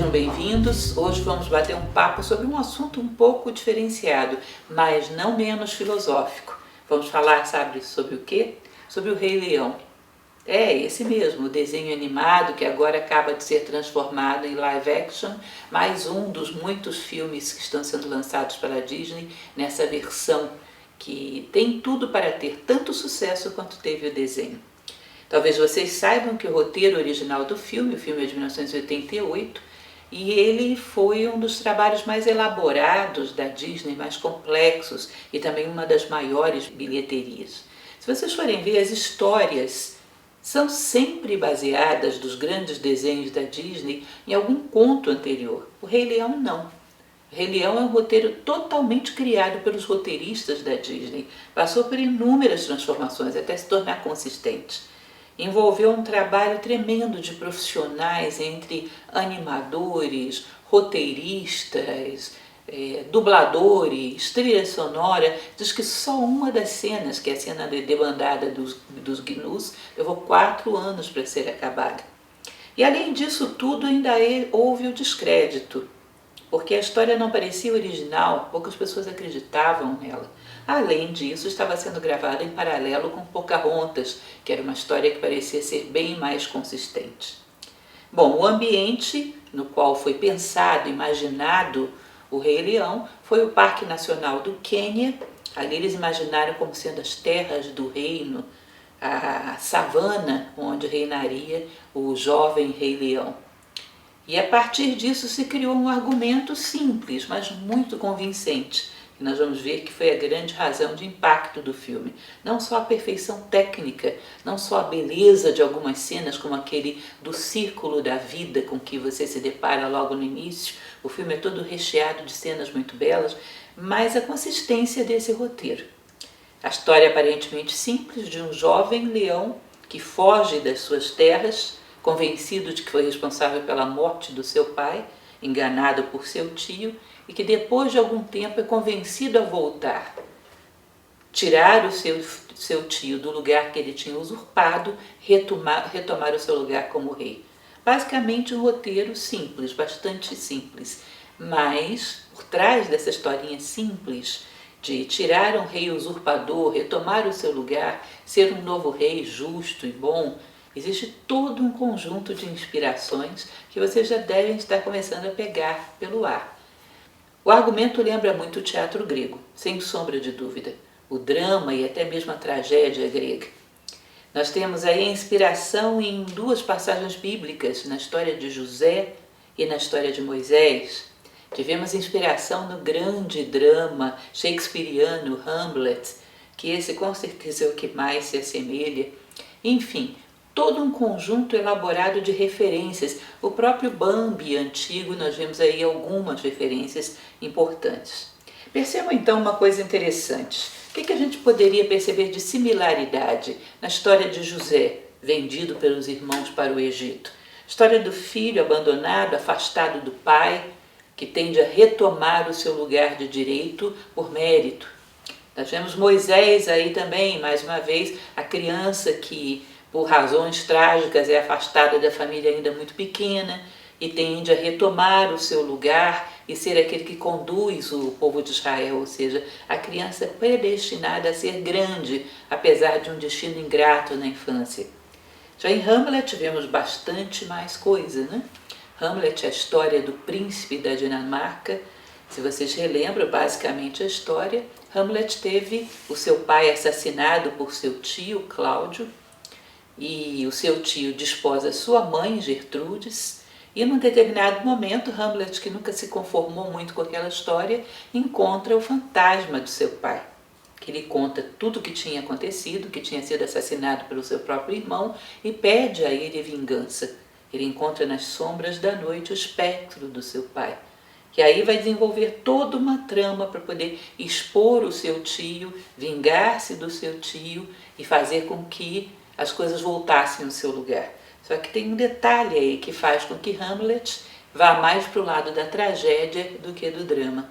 Sejam bem-vindos. Hoje vamos bater um papo sobre um assunto um pouco diferenciado, mas não menos filosófico. Vamos falar, sabe, sobre o quê? Sobre o Rei Leão. É, esse mesmo, o desenho animado que agora acaba de ser transformado em live action, mais um dos muitos filmes que estão sendo lançados pela Disney nessa versão que tem tudo para ter tanto sucesso quanto teve o desenho. Talvez vocês saibam que o roteiro original do filme, o filme é de 1988, e ele foi um dos trabalhos mais elaborados da Disney, mais complexos e também uma das maiores bilheterias. Se vocês forem ver, as histórias são sempre baseadas dos grandes desenhos da Disney em algum conto anterior. O Rei Leão não. O Rei Leão é um roteiro totalmente criado pelos roteiristas da Disney. Passou por inúmeras transformações até se tornar consistente. Envolveu um trabalho tremendo de profissionais entre animadores, roteiristas, dubladores, trilha sonora. Diz que só uma das cenas, que é a cena de debandada dos gnus, levou 4 anos para ser acabada. E além disso tudo, ainda houve o descrédito, porque a história não parecia original, poucas pessoas acreditavam nela. Além disso, estava sendo gravada em paralelo com Pocahontas, que era uma história que parecia ser bem mais consistente. Bom, o ambiente no qual foi pensado, imaginado o Rei Leão foi o Parque Nacional do Quênia. Ali eles imaginaram como sendo as terras do reino, a savana onde reinaria o jovem Rei Leão. E a partir disso se criou um argumento simples, mas muito convincente. E nós vamos ver que foi a grande razão de impacto do filme. Não só a perfeição técnica, não só a beleza de algumas cenas, como aquele do círculo da vida com que você se depara logo no início. O filme é todo recheado de cenas muito belas, mas a consistência desse roteiro. A história aparentemente simples de um jovem leão que foge das suas terras, convencido de que foi responsável pela morte do seu pai, enganado por seu tio, e que depois de algum tempo é convencido a voltar, tirar o seu tio do lugar que ele tinha usurpado, retomar o seu lugar como rei. Basicamente um roteiro simples, bastante simples, mas por trás dessa historinha simples de tirar um rei usurpador, retomar o seu lugar, ser um novo rei justo e bom, existe todo um conjunto de inspirações que vocês já devem estar começando a pegar pelo ar. O argumento lembra muito o teatro grego, sem sombra de dúvida, o drama e até mesmo a tragédia grega. Nós temos aí a inspiração em 2 passagens bíblicas, na história de José e na história de Moisés. Tivemos inspiração no grande drama shakespeariano Hamlet, que esse com certeza é o que mais se assemelha. Enfim, todo um conjunto elaborado de referências. O próprio Bambi antigo, nós vemos aí algumas referências importantes. Percebam então uma coisa interessante. O que a gente poderia perceber de similaridade na história de José, vendido pelos irmãos para o Egito? História do filho abandonado, afastado do pai, que tende a retomar o seu lugar de direito por mérito. Nós vemos Moisés aí também, mais uma vez, a criança que por razões trágicas é afastada da família ainda muito pequena e tende a retomar o seu lugar e ser aquele que conduz o povo de Israel, ou seja, a criança predestinada a ser grande, apesar de um destino ingrato na infância. Já em Hamlet tivemos bastante mais coisa, né? Hamlet é a história do príncipe da Dinamarca. Se vocês relembram basicamente a história, Hamlet teve o seu pai assassinado por seu tio, Cláudio, e o seu tio desposa sua mãe, Gertrudes, e num determinado momento, Hamlet, que nunca se conformou muito com aquela história, encontra o fantasma do seu pai, que lhe conta tudo o que tinha acontecido, que tinha sido assassinado pelo seu próprio irmão, e pede a ele vingança. Ele encontra nas sombras da noite o espectro do seu pai, que aí vai desenvolver toda uma trama para poder expor o seu tio, vingar-se do seu tio e fazer com que as coisas voltassem ao seu lugar. Só que tem um detalhe aí que faz com que Hamlet vá mais para o lado da tragédia do que do drama.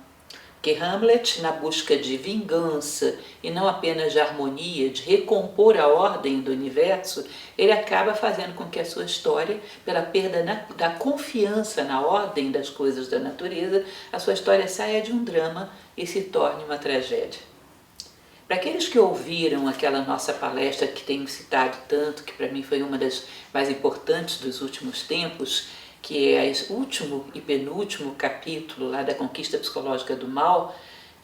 O Porque Hamlet, na busca de vingança e não apenas de harmonia, de recompor a ordem do universo, ele acaba fazendo com que a sua história, pela perda da confiança na ordem das coisas da natureza, a sua história saia de um drama e se torne uma tragédia. Para aqueles que ouviram aquela nossa palestra que tenho citado tanto, que para mim foi uma das mais importantes dos últimos tempos, que é o último e penúltimo capítulo lá da Conquista Psicológica do Mal,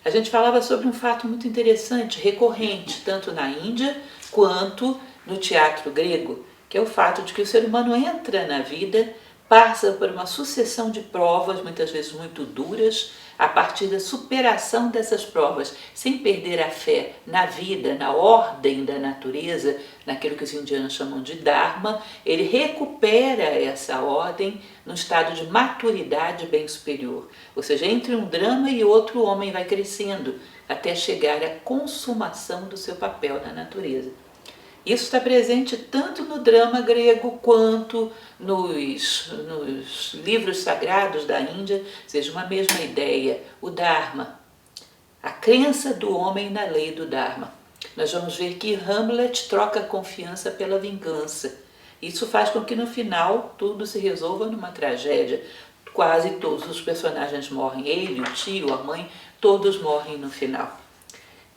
a gente falava sobre um fato muito interessante, recorrente, tanto na Índia quanto no teatro grego, que é o fato de que o ser humano entra na vida, passa por uma sucessão de provas, muitas vezes muito duras, a partir da superação dessas provas, sem perder a fé na vida, na ordem da natureza, naquilo que os indianos chamam de Dharma, ele recupera essa ordem num estado de maturidade bem superior. Ou seja, entre um drama e outro, o homem vai crescendo até chegar à consumação do seu papel na natureza. Isso está presente tanto no drama grego quanto nos livros sagrados da Índia, ou seja, uma mesma ideia, o Dharma, a crença do homem na lei do Dharma. Nós vamos ver que Hamlet troca a confiança pela vingança. Isso faz com que no final tudo se resolva numa tragédia. Quase todos os personagens morrem, ele, o tio, a mãe, todos morrem no final.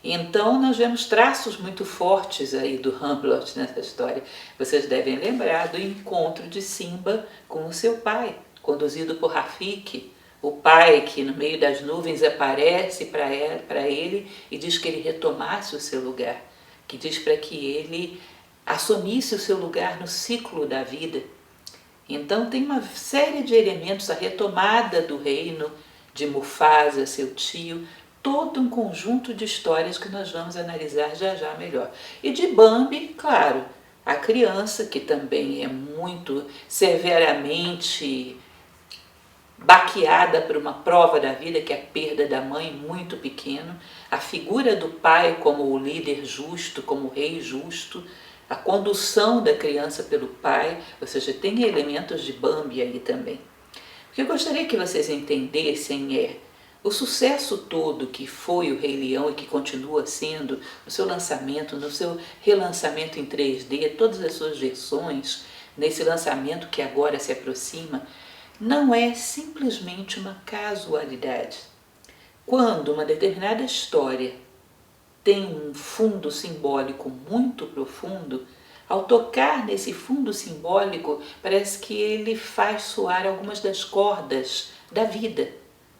Então nós vemos traços muito fortes aí do Hamlet nessa história. Vocês devem lembrar do encontro de Simba com o seu pai, conduzido por Rafiki, o pai que no meio das nuvens aparece para ele e diz que ele retomasse o seu lugar, que diz para que ele assumisse o seu lugar no ciclo da vida. Então tem uma série de elementos, a retomada do reino de Mufasa, seu tio, todo um conjunto de histórias que nós vamos analisar já já melhor. E de Bambi, claro, a criança, que também é muito severamente baqueada por uma prova da vida, que é a perda da mãe muito pequeno, a figura do pai como o líder justo, como o rei justo, a condução da criança pelo pai, ou seja, tem elementos de Bambi aí também. O que eu gostaria que vocês entendessem é o sucesso todo que foi o Rei Leão e que continua sendo no seu lançamento, no seu relançamento em 3D, todas as suas versões, nesse lançamento que agora se aproxima, não é simplesmente uma casualidade. Quando uma determinada história tem um fundo simbólico muito profundo, ao tocar nesse fundo simbólico, parece que ele faz soar algumas das cordas da vida,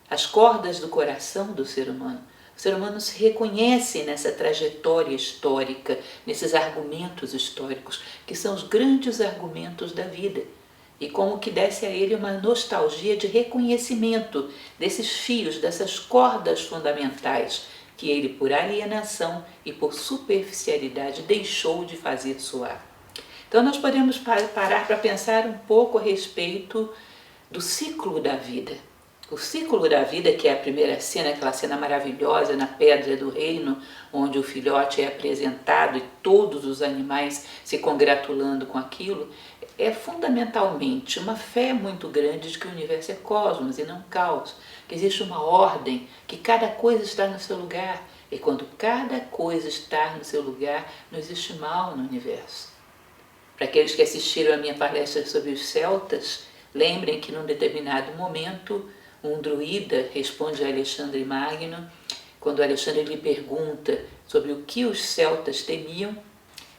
as cordas do coração do ser humano. O ser humano se reconhece nessa trajetória histórica, nesses argumentos históricos, que são os grandes argumentos da vida. E como que desce a ele uma nostalgia de reconhecimento desses fios, dessas cordas fundamentais, que ele, por alienação e por superficialidade, deixou de fazer soar. Então nós podemos parar para pensar um pouco a respeito do ciclo da vida. O ciclo da vida, que é a primeira cena, aquela cena maravilhosa na Pedra do Reino, onde o filhote é apresentado e todos os animais se congratulando com aquilo, é fundamentalmente uma fé muito grande de que o universo é cosmos e não caos, que existe uma ordem, que cada coisa está no seu lugar, e quando cada coisa está no seu lugar, não existe mal no universo. Para aqueles que assistiram a minha palestra sobre os celtas, lembrem que num determinado momento um druida responde a Alexandre Magno, quando Alexandre lhe pergunta sobre o que os celtas temiam,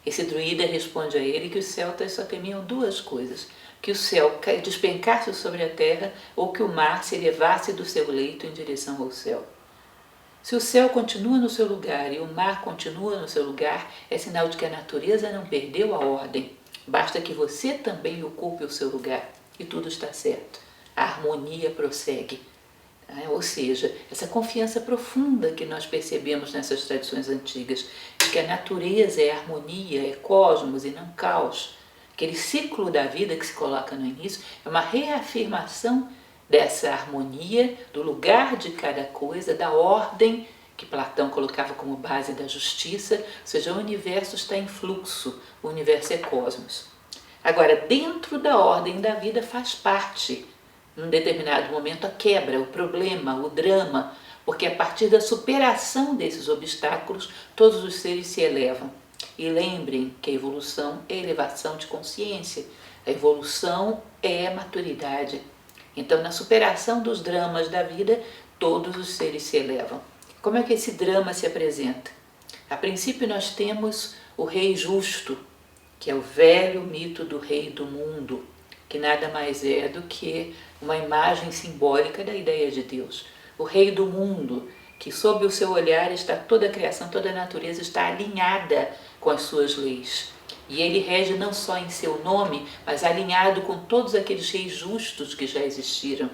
esse druida responde a ele que os celtas só temiam duas coisas, que o céu despencasse sobre a terra ou que o mar se elevasse do seu leito em direção ao céu. Se o céu continua no seu lugar e o mar continua no seu lugar, é sinal de que a natureza não perdeu a ordem, basta que você também ocupe o seu lugar e tudo está certo. A harmonia prossegue. Ou seja, essa confiança profunda que nós percebemos nessas tradições antigas, de que a natureza é harmonia, é cosmos e não caos. Aquele ciclo da vida que se coloca no início é uma reafirmação dessa harmonia, do lugar de cada coisa, da ordem que Platão colocava como base da justiça, ou seja, o universo está em fluxo, o universo é cosmos. Agora, dentro da ordem da vida faz parte, num determinado momento, a quebra, o problema, o drama, porque a partir da superação desses obstáculos, todos os seres se elevam. E lembrem que a evolução é elevação de consciência, a evolução é maturidade. Então, na superação dos dramas da vida, todos os seres se elevam. Como é que esse drama se apresenta? A princípio, nós temos o rei justo, que é o velho mito do rei do mundo, que nada mais é do que uma imagem simbólica da ideia de Deus. O rei do mundo, que sob o seu olhar está toda a criação, toda a natureza está alinhada com as suas leis. E ele rege não só em seu nome, mas alinhado com todos aqueles reis justos que já existiram.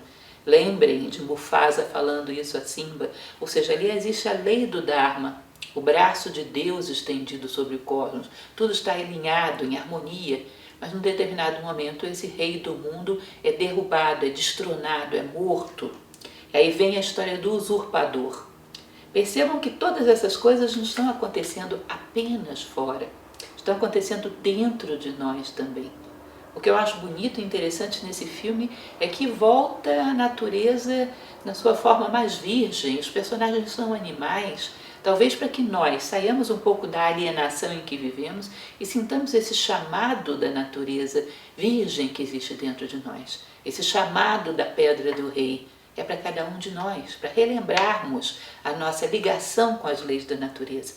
Lembrem de Mufasa falando isso a Simba, ou seja, ali existe a lei do Dharma, o braço de Deus estendido sobre o cosmos, tudo está alinhado, em harmonia, mas num determinado momento esse rei do mundo é derrubado, é destronado, é morto. E aí vem a história do usurpador. Percebam que todas essas coisas não estão acontecendo apenas fora, estão acontecendo dentro de nós também. O que eu acho bonito e interessante nesse filme é que volta a natureza na sua forma mais virgem, os personagens são animais, talvez para que nós saiamos um pouco da alienação em que vivemos e sintamos esse chamado da natureza virgem que existe dentro de nós, esse chamado da pedra do rei. É para cada um de nós, para relembrarmos a nossa ligação com as leis da natureza.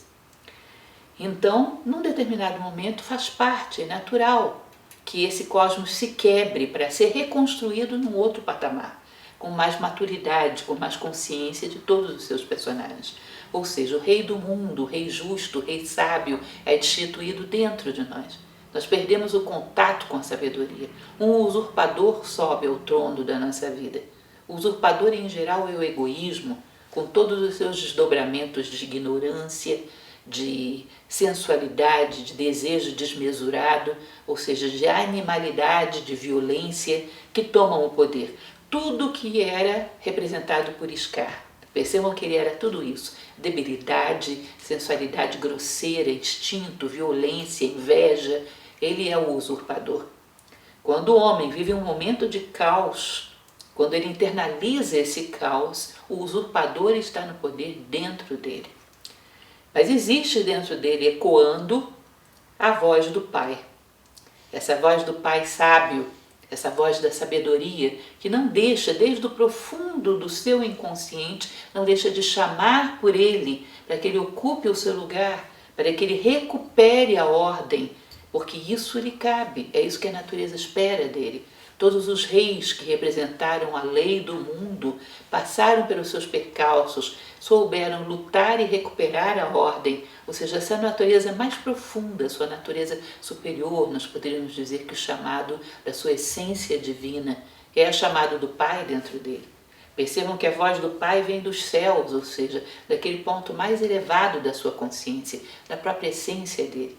Então, num determinado momento, faz parte, é natural, que esse cosmos se quebre para ser reconstruído num outro patamar, com mais maturidade, com mais consciência de todos os seus personagens. Ou seja, o rei do mundo, o rei justo, o rei sábio é destituído dentro de nós. Nós perdemos o contato com a sabedoria. Um usurpador sobe ao trono da nossa vida. O usurpador, em geral, é o egoísmo, com todos os seus desdobramentos de ignorância, de sensualidade, de desejo desmesurado, ou seja, de animalidade, de violência, que tomam o poder. Tudo que era representado por Scar. Percebam que ele era tudo isso: debilidade, sensualidade grosseira, instinto, violência, inveja. Ele é o usurpador. Quando o homem vive um momento de caos, quando ele internaliza esse caos, o usurpador está no poder dentro dele. Mas existe dentro dele, ecoando, a voz do Pai. Essa voz do Pai sábio, essa voz da sabedoria, que não deixa, desde o profundo do seu inconsciente, não deixa de chamar por ele, para que ele ocupe o seu lugar, para que ele recupere a ordem, porque isso lhe cabe, é isso que a natureza espera dele. Todos os reis que representaram a lei do mundo passaram pelos seus percalços, souberam lutar e recuperar a ordem, ou seja, essa natureza mais profunda, sua natureza superior, nós poderíamos dizer que o chamado da sua essência divina é o chamado do Pai dentro dele. Percebam que a voz do Pai vem dos céus, ou seja, daquele ponto mais elevado da sua consciência, da própria essência dele.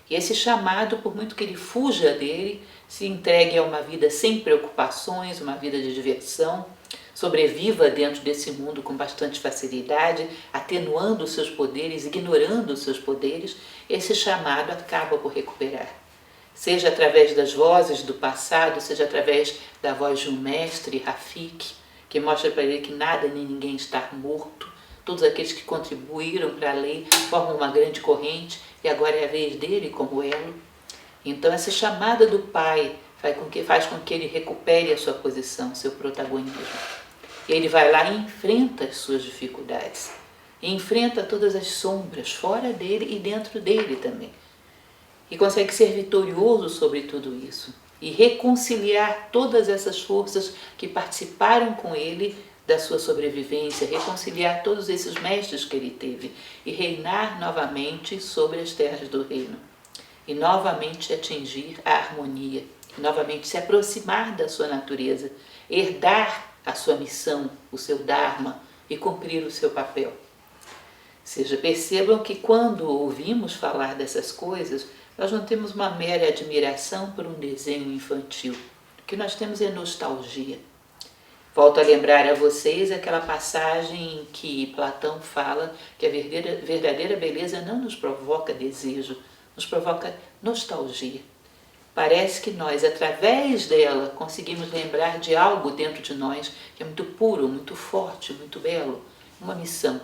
E esse chamado, por muito que ele fuja dele, se entregue a uma vida sem preocupações, uma vida de diversão, sobreviva dentro desse mundo com bastante facilidade, atenuando os seus poderes, ignorando os seus poderes, esse chamado acaba por recuperar. Seja através das vozes do passado, seja através da voz de um mestre, Rafik, que mostra para ele que nada nem ninguém está morto. Todos aqueles que contribuíram para a lei formam uma grande corrente e agora é a vez dele como elo. Então essa chamada do Pai faz com que ele recupere a sua posição, seu protagonismo. E ele vai lá e enfrenta as suas dificuldades. E enfrenta todas as sombras fora dele e dentro dele também. E consegue ser vitorioso sobre tudo isso. E reconciliar todas essas forças que participaram com ele da sua sobrevivência, reconciliar todos esses mestres que ele teve e reinar novamente sobre as terras do reino. E novamente atingir a harmonia, novamente se aproximar da sua natureza, herdar a sua missão, o seu Dharma e cumprir o seu papel. Ou seja, percebam que quando ouvimos falar dessas coisas, nós não temos uma mera admiração por um desenho infantil. O que nós temos é nostalgia. Volto a lembrar a vocês aquela passagem em que Platão fala que a verdadeira beleza não nos provoca desejo, nos provoca nostalgia. Parece que nós, através dela, conseguimos lembrar de algo dentro de nós que é muito puro, muito forte, muito belo. uma missão.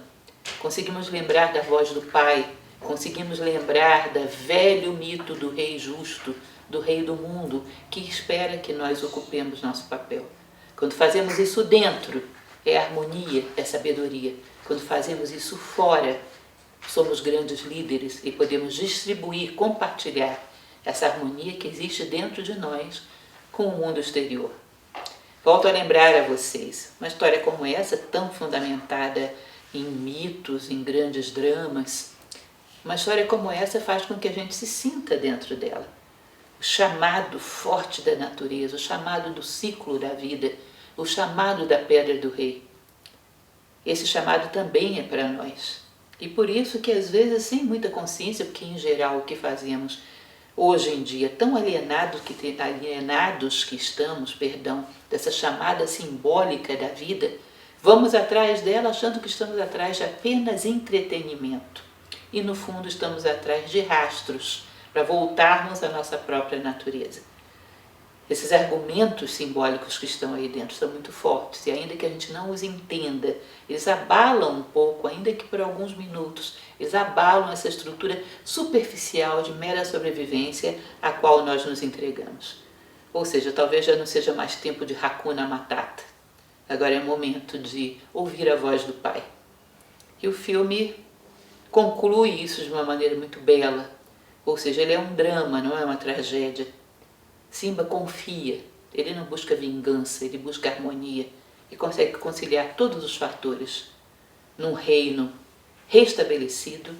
Conseguimos lembrar da voz do Pai, conseguimos lembrar do velho mito do rei justo, do rei do mundo, que espera que nós ocupemos nosso papel. Quando fazemos isso dentro, é harmonia, é sabedoria. Quando fazemos isso fora, somos grandes líderes e podemos distribuir, compartilhar essa harmonia que existe dentro de nós com o mundo exterior. Volto a lembrar a vocês, uma história como essa, tão fundamentada em mitos, em grandes dramas, uma história como essa faz com que a gente se sinta dentro dela. O chamado forte da natureza, o chamado do ciclo da vida, o chamado da pedra do rei. Esse chamado também é para nós. E por isso que às vezes sem muita consciência, porque em geral o que fazemos hoje em dia, tão alienados que estamos, dessa chamada simbólica da vida, vamos atrás dela achando que estamos atrás de apenas entretenimento. E no fundo estamos atrás de rastros, para voltarmos à nossa própria natureza. Esses argumentos simbólicos que estão aí dentro são muito fortes e ainda que a gente não os entenda, eles abalam um pouco, ainda que por alguns minutos, eles abalam essa estrutura superficial de mera sobrevivência a qual nós nos entregamos. Ou seja, talvez já não seja mais tempo de Hakuna Matata. Agora é momento de ouvir a voz do Pai. E o filme conclui isso de uma maneira muito bela. Ou seja, ele é um drama, não é uma tragédia. Simba confia, ele não busca vingança, ele busca harmonia e consegue conciliar todos os fatores num reino restabelecido,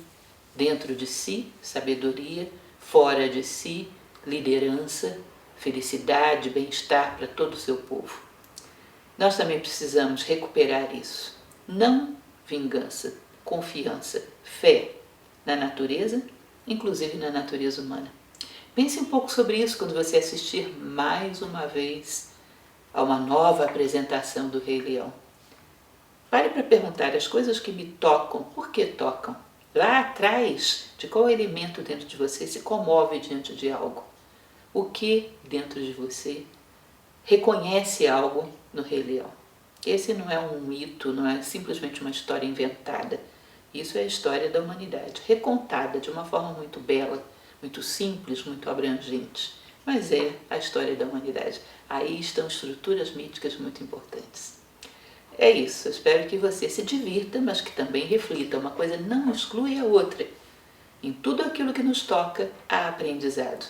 dentro de si, sabedoria, fora de si, liderança, felicidade, bem-estar para todo o seu povo. Nós também precisamos recuperar isso. Não vingança, confiança, fé na natureza, inclusive na natureza humana. Pense um pouco sobre isso quando você assistir mais uma vez a uma nova apresentação do Rei Leão. Pare para perguntar as coisas que me tocam, por que tocam? Lá atrás, de qual elemento dentro de você se comove diante de algo? O que dentro de você reconhece algo no Rei Leão? Esse não é um mito, não é simplesmente uma história inventada. Isso é a história da humanidade, recontada de uma forma muito bela, muito simples, muito abrangente, mas é a história da humanidade. Aí estão estruturas míticas muito importantes. É isso, eu espero que você se divirta, mas que também reflita. Uma coisa não exclui a outra. Em tudo aquilo que nos toca, há aprendizado.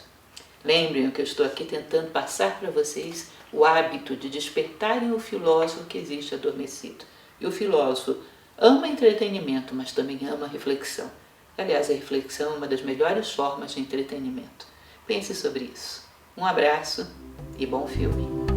Lembrem que eu estou aqui tentando passar para vocês o hábito de despertarem o filósofo que existe adormecido. E o filósofo ama entretenimento, mas também ama reflexão. Aliás, a reflexão é uma das melhores formas de entretenimento. Pense sobre isso. Um abraço e bom filme!